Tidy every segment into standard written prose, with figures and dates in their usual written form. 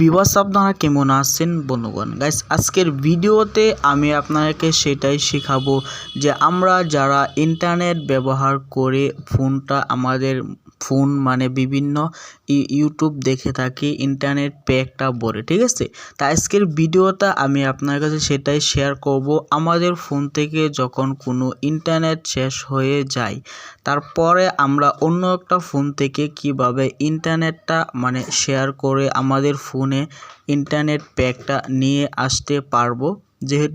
Viewers আপনারা কেমন আছেন বন্ধুগণ? গাইস আজকের ভিডিওতে আমি আপনাদেরকে সেটাই শেখাবো যে আমরা যারা ইন্টারনেট ব্যবহার করে ফোনটা আমাদের ফোন মানে বিভিন্ন ইউটিউব দেখে থাকি ইন্টারনেট প্যাকটা ভরে, ঠিক আছে। তা আজকের ভিডিওটা আমি আপনার কাছে সেটাই শেয়ার করব। আমাদের ফোন থেকে যখন কোনো ইন্টারনেট শেষ হয়ে যায় তারপরে আমরা অন্য একটা ফোন থেকে কিভাবে ইন্টারনেটটা মানে শেয়ার করে আমাদের ফোনে ইন্টারনেট প্যাকটা নিয়ে আসতে পারবো,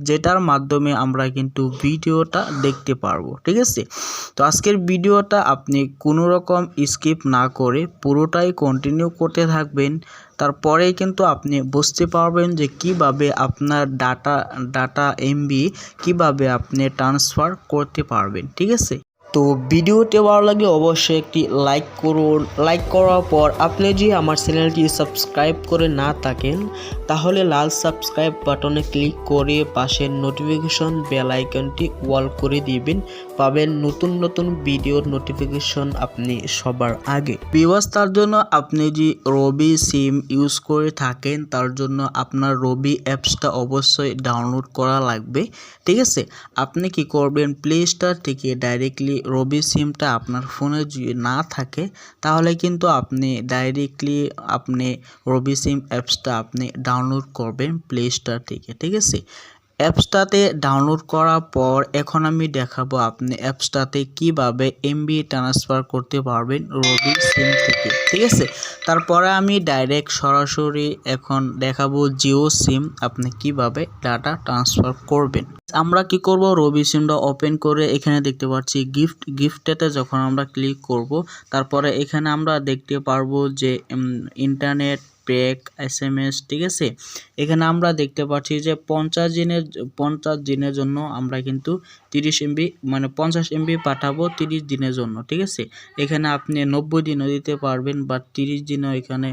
যেটার মাধ্যমে আমরা কিন্তু ভিডিওটা দেখতে পারবো, ঠিক আছে। তো আজকের ভিডিওটা আপনি কোনো রকম স্কিপ না করে পুরোটাই কন্টিনিউ করতে থাকবেন, তারপরেই কিন্তু আপনি বুঝতে পারবেন যে কিভাবে আপনার ডাটা এমবি কিভাবে আপনি ট্রান্সফার করতে পারবেন, ঠিক আছে। তো ভিডিওটি ভালো লাগলে অবশ্যই একটি লাইক করুন। লাইক করার পর আপনি যদি আমার চ্যানেলটি সাবস্ক্রাইব করে না থাকেন তাহলে লাল সাবস্ক্রাইব বাটনে ক্লিক করে পাশের নোটিফিকেশন বেল আইকনটি অল করে দিবেন, পাবেন নতুন নতুন ভিডিওর নোটিফিকেশন আপনি সবার আগে। ব্যবস্থার জন্য আপনি যদি রবি সিম ইউজ করে থাকেন তার জন্য আপনার রবি অ্যাপসটা অবশ্যই ডাউনলোড করা লাগবে, ঠিক আছে। আপনি কি করবেন, প্লে স্টোর থেকে ডাইরেক্টলি রবি সিমটা আপনার ফোনে যদি না থাকে তাহলে কিন্তু আপনি ডাইরেক্টলি রবি সিম অ্যাপসটা আপনি ডাউনলোড করবেন প্লে স্টোর থেকে, ঠিক আছে। অ্যাপসটাতে ডাউনলোড করার পর এখন আমি দেখাবো আপনি অ্যাপসটাতে কিভাবে এমবি ট্রান্সফার করতে পারবেন রবি সিম থেকে, ঠিক আছে। তারপরে আমি ডাইরেক্ট সরাসরি এখন দেখাবো জিও সিম আপনি কিভাবে ডাটা ট্রান্সফার করবেন। আমরা কি করব, রবি সিমটা ওপেন করে এখানে দেখতে পাচ্ছি গিফটেতে যখন আমরা ক্লিক করব তারপরে এখানে আমরা দেখতে পারবো যে ইন্টারনেট প্যাক SMS, ঠিক আছে। এখানে আমরা দেখতে পাচ্ছি যে 50 দিনের জন্য আমরা কিন্তু 30 MB মানে 50 MB পাঠাবো 30 দিনের জন্য, ঠিক আছে। এখানে আপনি 90 দিনও দিতে পারবেন বা 30 দিনও এখানে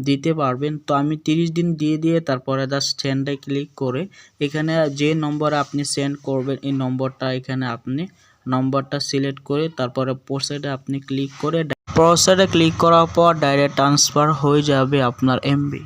দিতে পারবেন। তো আমি 30 দিন দিয়ে তারপরে জাস্ট সেন্ডে ক্লিক করে এখানে যে নম্বরে আপনি সেন্ড করবেন এই নম্বরটা এখানে আপনি নম্বরটা সিলেক্ট করে তারপরে প্রসেসে আপনি ক্লিক করে প্রসেসে ক্লিক করার পর ডাইরেক্ট ট্রান্সফার হয়ে যাবে আপনার এমবি।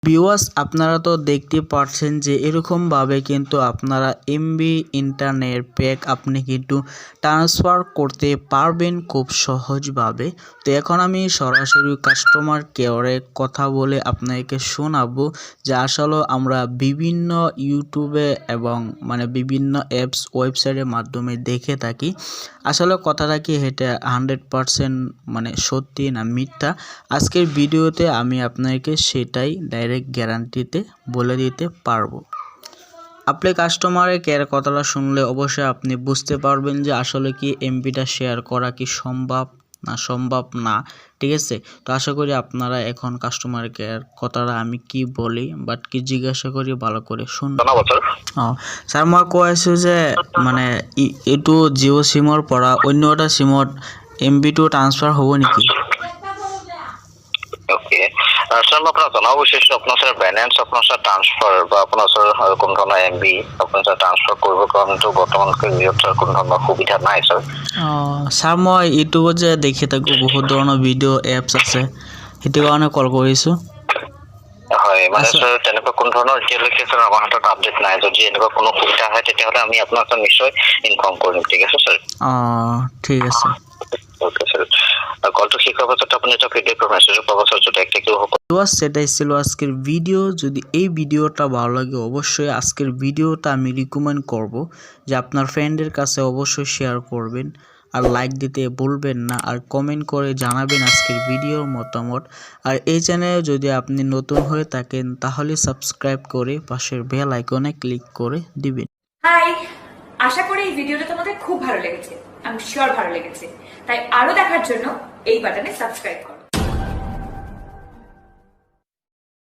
ভিউয়ার্স আপনারা তো দেখতে পাচ্ছেন যে এরকমভাবে কিন্তু আপনারা এমবি ইন্টারনেট প্যাক আপনি কিন্তু ট্রান্সফার করতে পারবেন খুব সহজভাবে। তো এখন আমি সরাসরি কাস্টমার কেয়ারে কথা বলে আপনাকে শোনাবো যে আসলে আমরা বিভিন্ন ইউটিউবে এবং মানে বিভিন্ন অ্যাপস ওয়েবসাইটের মাধ্যমে দেখে থাকি, আসলে কথাটা কি এটা 100% মানে সত্যি না মিথ্যা। আজকের ভিডিওতে আমি আপনাকে সেটাই ডাইরেক্ট গ্যারান্টিতে বলে দিতে পারবো। আপনি কাস্টমারের কেয়ার কথাটা শুনলে অবশ্যই আপনি বুঝতে পারবেন যে আসলে কি এমবিটা শেয়ার করা কি সম্ভব না, ঠিক আছে। তো আশা করি আপনারা এখন কাস্টমার কেয়ার কথাটা আমি কি বলি বাট কি জিজ্ঞাসা করি ভালো করে শুনবেন। স্যার মই কৈ আছোঁ যে মানে এইটো জিঅ' চিমৰ পৰা অন্য এটা চিমত এমবিটো ট্ৰান্সফাৰ হ'ব নেকি? ओके सर मैं अपना जनाब विशेष अपना सर बैलेंस अपना सर ट्रांसफर বা আপোনাৰ সৰ কোন ধৰণৰ এমবি আপোনাৰ সৰ ট্ৰান্সফাৰ কৰিব কাৰণেতো বৰ্তমানকৈ জিঅ'ত সৰ কোনো ধৰণৰ সুবিধা নাই সৰ। স্যাৰ মই ইউটিউবত যে দেখি থাকোঁ বহুত ধৰণৰ ভিডিঅ' এপছ আছে সেইটো কাৰণে কল কৰিছোঁ। হয় মানে সৰ তেনেকুৱা কোন ধৰণৰ এতিয়ালৈকে সৰ আমাৰ হাতত আপডেট নাই, যদি এনেকুৱা কোনো সুবিধা হয় তেতিয়াহ'লে আমি আপোনাক নিশ্চয় ইনফৰ্ম কৰিম, ঠিক আছে সৰ। ঠিক আছে। ওকে স্যার কলটো শেষ হওয়ার পর আপনি একটা ফিডব্যাক মেসেজ পাবো স্যার, যেটা একটু হবে। সেটাই ছিল আজকের ভিডিও। যদি এই ভিডিওটা ভালো লাগে অবশ্যই আজকের ভিডিওটা আমি রিকমেন্ড করব যে আপনার ফ্রেন্ডের কাছে অবশ্যই শেয়ার করবেন আর লাইক দিতে ভুলবেন না আর কমেন্ট করে জানাবেন আজকের ভিডিওর মতামত। আর এই চ্যানেলে যদি আপনি নতুন হয়ে থাকেন তাহলে সাবস্ক্রাইব করে পাশের বেল আইকনে ক্লিক করে দিবেন। হাই, আশা করি এই ভিডিওটা তোমাদের খুব ভালো লেগেছে, আমি শিওর ভালো লেগেছে। তাই আরো দেখার জন্য এই বাটনে সাবস্ক্রাইব করো।